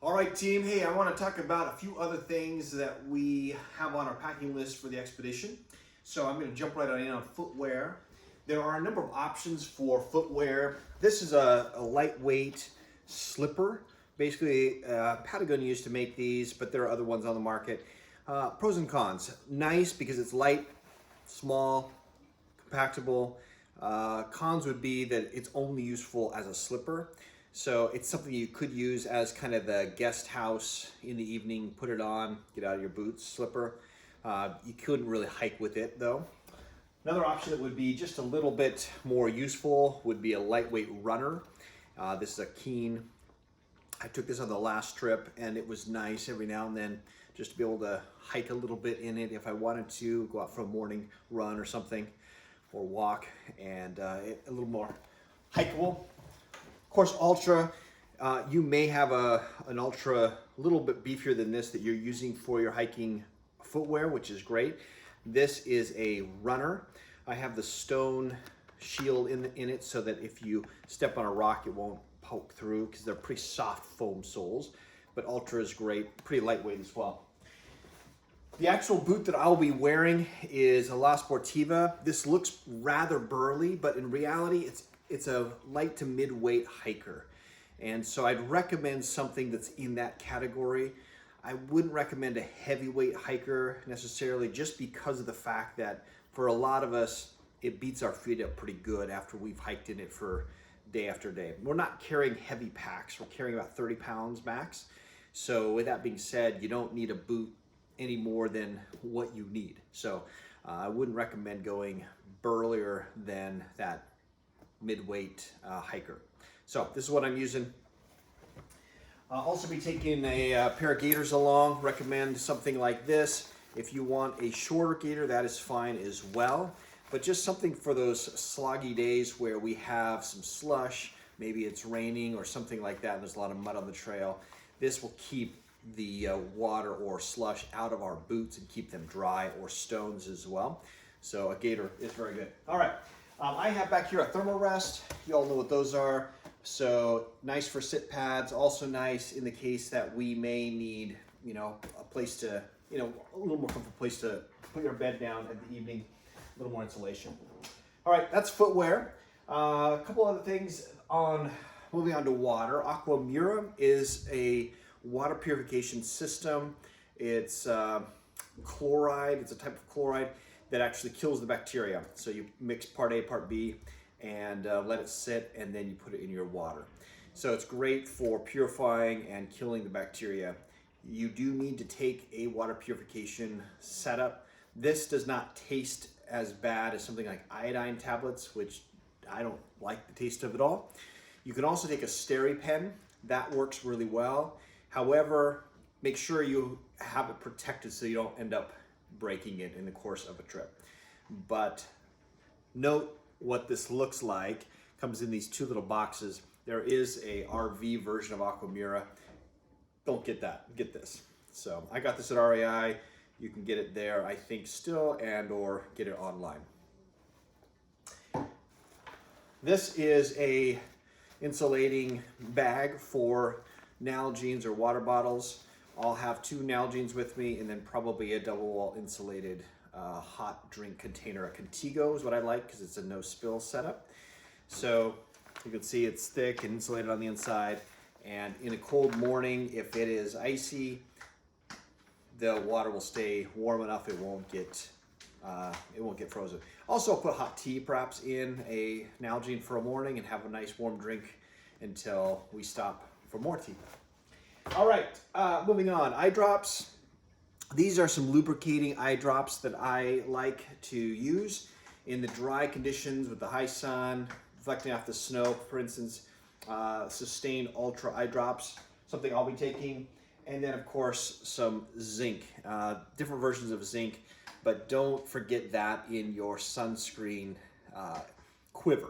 All right, team. Hey, I want to talk about a few other things that we have on our packing list for the expedition. So I'm going to jump right in on footwear. There are a number of options for footwear. This is a lightweight slipper. Basically, Patagonia used to make these, but there are other ones on the market. Pros and cons. Nice because it's light, small, compactable. Cons would be that it's only useful as a slipper. So it's something you could use as kind of the guest house in the evening, put it on, get out of your boots, slipper. You couldn't really hike with it though. Another option that would be just a little bit more useful would be a lightweight runner. This is a Keen. I took this on the last trip and it was nice every now and then just to be able to hike a little bit in it if I wanted to, go out for a morning run or something, or walk, and a little more hikeable. Of course, Ultra, you may have an Ultra a little bit beefier than this that you're using for your hiking footwear, which is great. This is a runner. I have the stone shield in it so that if you step on a rock, it won't poke through because they're pretty soft foam soles. But Ultra is great, pretty lightweight as well. The actual boot that I'll be wearing is a La Sportiva. This looks rather burly, but in reality, it's a light to mid-weight hiker. And so I'd recommend something that's in that category. I wouldn't recommend a heavyweight hiker necessarily, just because of the fact that for a lot of us, it beats our feet up pretty good after we've hiked in it for day after day. We're not carrying heavy packs. We're carrying about 30 pounds max. So with that being said, you don't need a boot any more than what you need. So I wouldn't recommend going burlier than that mid-weight hiker. So this is what I'm using. I'll also be taking a pair of gaiters along. Recommend something like this. If you want a shorter gaiter, that is fine as well. But just something for those sloggy days where we have some slush, maybe it's raining or something like that, and there's a lot of mud on the trail. This will keep the water or slush out of our boots and keep them dry, or stones as well. So a gaiter is very good. All right, I have back here a thermal rest. You all know what those are. So nice for sit pads, also nice in the case that we may need, a place to, a little more comfortable place to put your bed down at the evening, a little more insulation. All right, that's footwear. A couple other things moving on to water. Aqua Mura is a water purification system. It's chloride. It's a type of chloride that actually kills the bacteria. So you mix part A, part B, and let it sit, and then you put it in your water. So it's great for purifying and killing the bacteria. You do need to take a water purification setup. This does not taste as bad as something like iodine tablets, which I don't like the taste of at all. You can also take a SteriPen. That works really well. However, make sure you have it protected so you don't end up breaking it in the course of a trip. But note what this looks like. Comes in these two little boxes. There is a RV version of Aqua Mura. Don't get that, get this. So I got this at REI. You can get it there, I think, still, and or get it online. This is a insulating bag for Nalgene's or water bottles. I'll have 2 Nalgene's with me, and then probably a double wall insulated hot drink container. A Contigo is what I like because it's a no spill setup. So you can see it's thick and insulated on the inside, and in a cold morning, if it is icy, the water will stay warm enough it won't get frozen. Also, I'll put hot tea perhaps in a Nalgene for a morning and have a nice warm drink until we stop for more tea. All right, moving on. Eye drops. These are some lubricating eye drops that I like to use in the dry conditions with the high sun, reflecting off the snow. For instance, Sustained Ultra eye drops, something I'll be taking. And then, of course, some zinc, different versions of zinc, but don't forget that in your sunscreen quiver.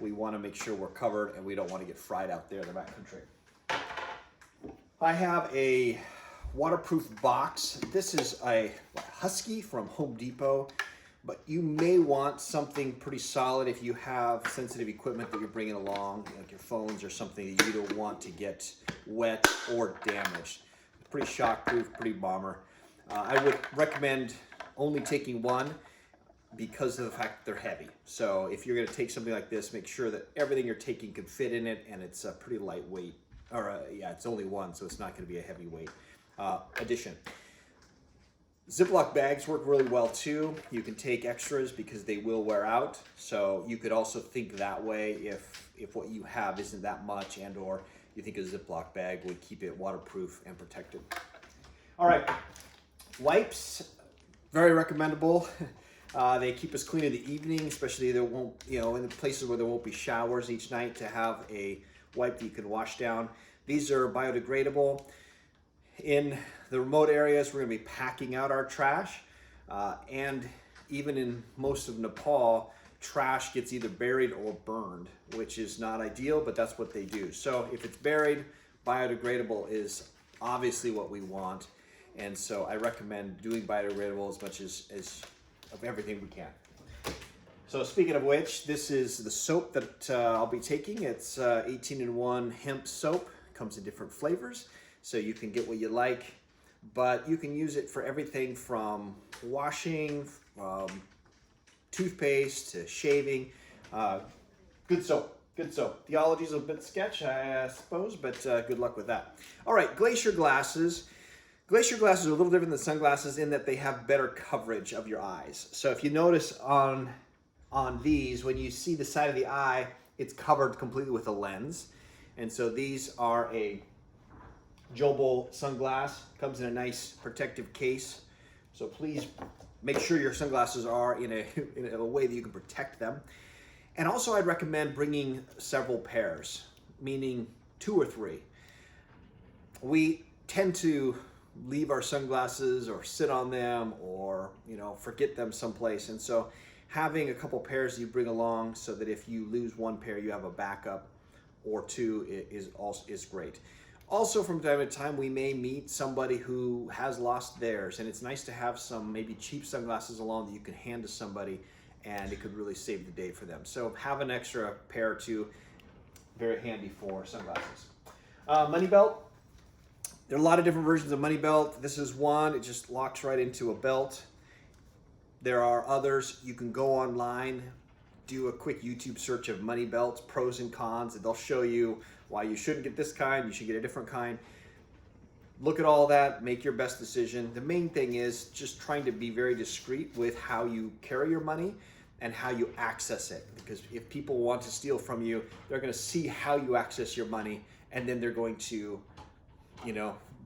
We want to make sure we're covered and we don't want to get fried out there in the backcountry. I have a waterproof box. This is a Husky from Home Depot. but you may want something pretty solid if you have sensitive equipment that you're bringing along, like your phones or something that you don't want to get wet or damaged. Pretty shockproof, pretty bomber. I would recommend only taking one because of the fact that they're heavy. So if you're going to take something like this, make sure that everything you're taking can fit in it, and it's a pretty lightweight, or yeah, it's only one, so it's not going to be a heavyweight addition. Ziploc bags work really well too. You can take extras because they will wear out. So you could also think that way if what you have isn't that much, and or you think a Ziploc bag would keep it waterproof and protected. All right, wipes, very recommendable. They keep us clean in the evening, especially there won't, in the places where there won't be showers each night, to have a wipe that you can wash down. These are biodegradable. In the remote areas, we're going to be packing out our trash, and even in most of Nepal, trash gets either buried or burned, which is not ideal, but that's what they do. So if it's buried, biodegradable is obviously what we want, and so I recommend doing biodegradable as much as of everything we can. So speaking of which, this is the soap that I'll be taking. It's 18-in-1 hemp soap. Comes in different flavors, so you can get what you like, but you can use it for everything from washing, toothpaste to shaving. Good soap, good soap. Theology's a bit sketch, I suppose, but good luck with that. All right, glacier glasses. Glacier glasses are a little different than sunglasses in that they have better coverage of your eyes. So if you notice on these, when you see the side of the eye, it's covered completely with a lens. And so these are a Jobo sunglass. Comes in a nice protective case. So please make sure your sunglasses are in a way that you can protect them. And also I'd recommend bringing several pairs, meaning 2 or 3. We tend to leave our sunglasses or sit on them or forget them someplace, and so having a couple pairs you bring along so that if you lose one pair you have a backup or 2 is great. Also, from time to time we may meet somebody who has lost theirs, and it's nice to have some maybe cheap sunglasses along that you can hand to somebody, and it could really save the day for them. So have an extra pair or 2, very handy for sunglasses. Money belt. There are a lot of different versions of money belt. This is one, it just locks right into a belt. There are others. You can go online, do a quick YouTube search of money belts, pros and cons, and they'll show you why you shouldn't get this kind, you should get a different kind. Look at all that, make your best decision. The main thing is just trying to be very discreet with how you carry your money and how you access it. Because if people want to steal from you, they're going to see how you access your money, and then they're going to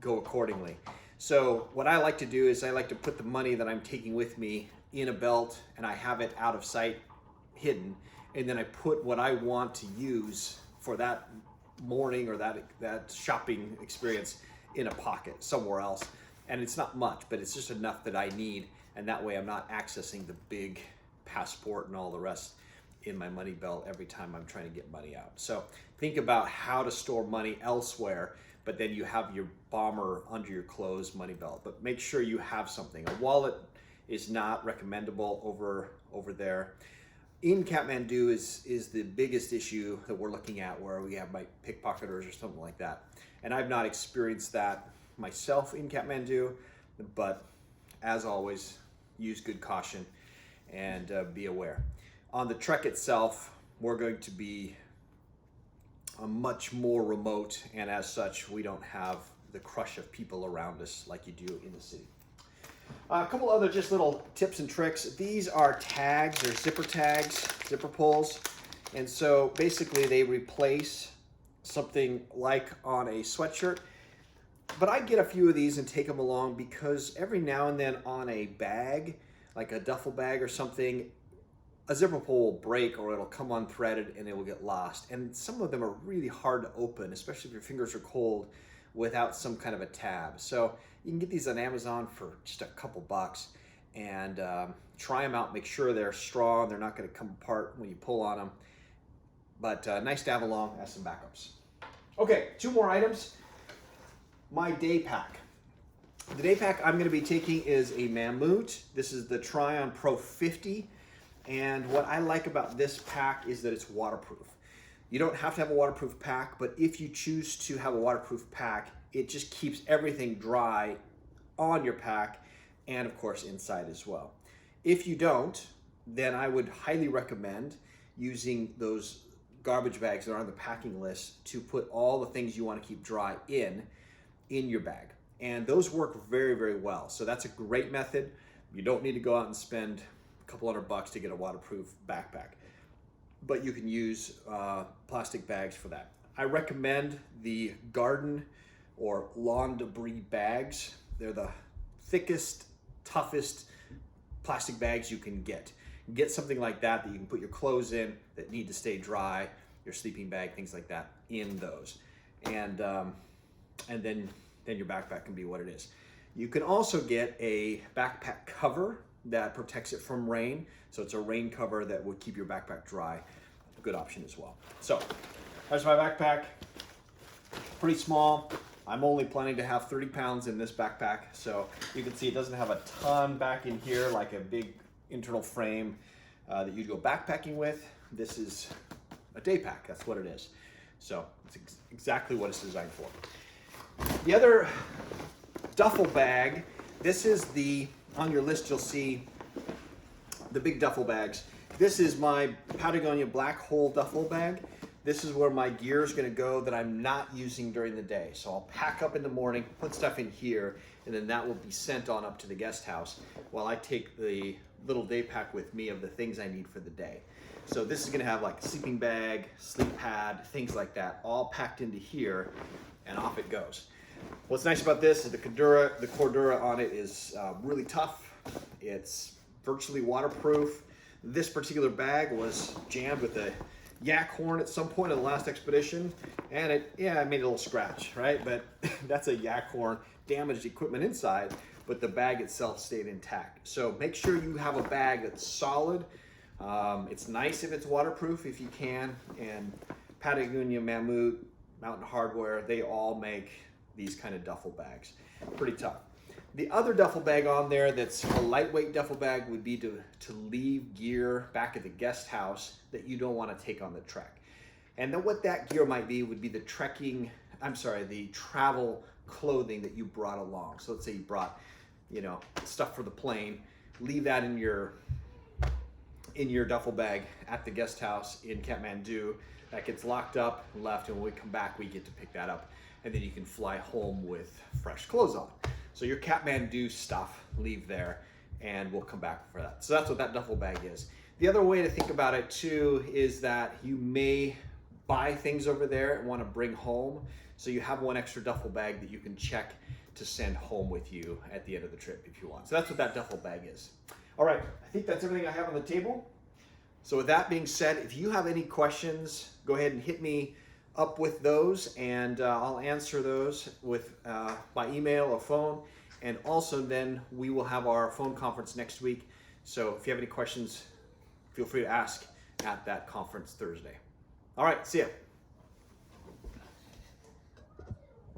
go accordingly. So what I like to do is I like to put the money that I'm taking with me in a belt, and I have it out of sight, hidden, and then I put what I want to use for that morning or that shopping experience in a pocket somewhere else. And it's not much, but it's just enough that I need, and that way I'm not accessing the big passport and all the rest in my money belt every time I'm trying to get money out. So think about how to store money elsewhere, but then you have your bomber under your clothes money belt. But make sure you have something. A wallet is not recommendable over there. In Kathmandu is the biggest issue that we're looking at, where we have pickpocketers or something like that. And I've not experienced that myself in Kathmandu, but as always, use good caution and be aware. On the trek itself, we're going to be much more remote, and as such, we don't have the crush of people around us like you do in the city. A couple other just little tips and tricks. These are tags, they're zipper tags, zipper pulls, and so basically they replace something like on a sweatshirt. But I get a few of these and take them along because every now and then on a bag, like a duffel bag or something, a zipper pull will break or it'll come unthreaded and it will get lost. And some of them are really hard to open, especially if your fingers are cold, without some kind of a tab. So you can get these on Amazon for just a couple bucks and try them out, make sure they're strong, they're not gonna come apart when you pull on them. But nice to have along as some backups. Okay, 2 more items. My day pack. The day pack I'm going to be taking is a Mammut. This is the Tryon Pro 50. And what I like about this pack is that it's waterproof. You don't have to have a waterproof pack, but if you choose to have a waterproof pack, it just keeps everything dry on your pack and of course inside as well. If you don't, then I would highly recommend using those garbage bags that are on the packing list to put all the things you want to keep dry in your bag. And those work very, very well. So that's a great method. You don't need to go out and spend a couple $100 to get a waterproof backpack, but you can use plastic bags for that. I recommend the garden or lawn debris bags. They're the thickest, toughest plastic bags you can get. Get something like that that you can put your clothes in that need to stay dry, your sleeping bag, things like that in those. And then your backpack can be what it is. You can also get a backpack cover that protects it from rain. So it's a rain cover that would keep your backpack dry. A good option as well. So there's my backpack. Pretty small. I'm only planning to have 30 pounds in this backpack. So you can see it doesn't have a ton back in here like a big internal frame that you'd go backpacking with. This is a day pack. That's what it is. So it's exactly what it's designed for. The other duffel bag, this is on your list you'll see the big duffel bags. This is my Patagonia Black Hole duffel bag. This is where my gear is going to go that I'm not using during the day. So I'll pack up in the morning, put stuff in here, and then that will be sent on up to the guest house while I take the little day pack with me of the things I need for the day. So this is going to have like a sleeping bag, sleep pad, things like that, all packed into here, and off it goes. What's nice about this is the Cordura on it is really tough. It's virtually waterproof. This particular bag was jammed with a yak horn at some point in the last expedition, and it made a little scratch, right? But that's a yak horn, damaged equipment inside, but the bag itself stayed intact. So make sure you have a bag that's solid. It's nice if it's waterproof if you can, and Patagonia, Mammut, Mountain Hardware, they all make these kind of duffel bags. Pretty tough. The other duffel bag on there that's a lightweight duffel bag would be to leave gear back at the guest house that you don't want to take on the trek. And then what that gear might be would be the travel clothing that you brought along. So let's say you brought, stuff for the plane, leave that in your duffel bag at the guest house in Kathmandu. That gets locked up and left, and when we come back, we get to pick that up, and then you can fly home with fresh clothes on. So your Kathmandu stuff, leave there, and we'll come back for that. So that's what that duffel bag is. The other way to think about it too is that you may buy things over there and want to bring home, so you have one extra duffel bag that you can check to send home with you at the end of the trip if you want. So that's what that duffel bag is. All right, I think that's everything I have on the table. So with that being said, if you have any questions, go ahead and hit me up with those, and I'll answer those by email or phone. And also then we will have our phone conference next week. So if you have any questions, feel free to ask at that conference Thursday. All right, see ya.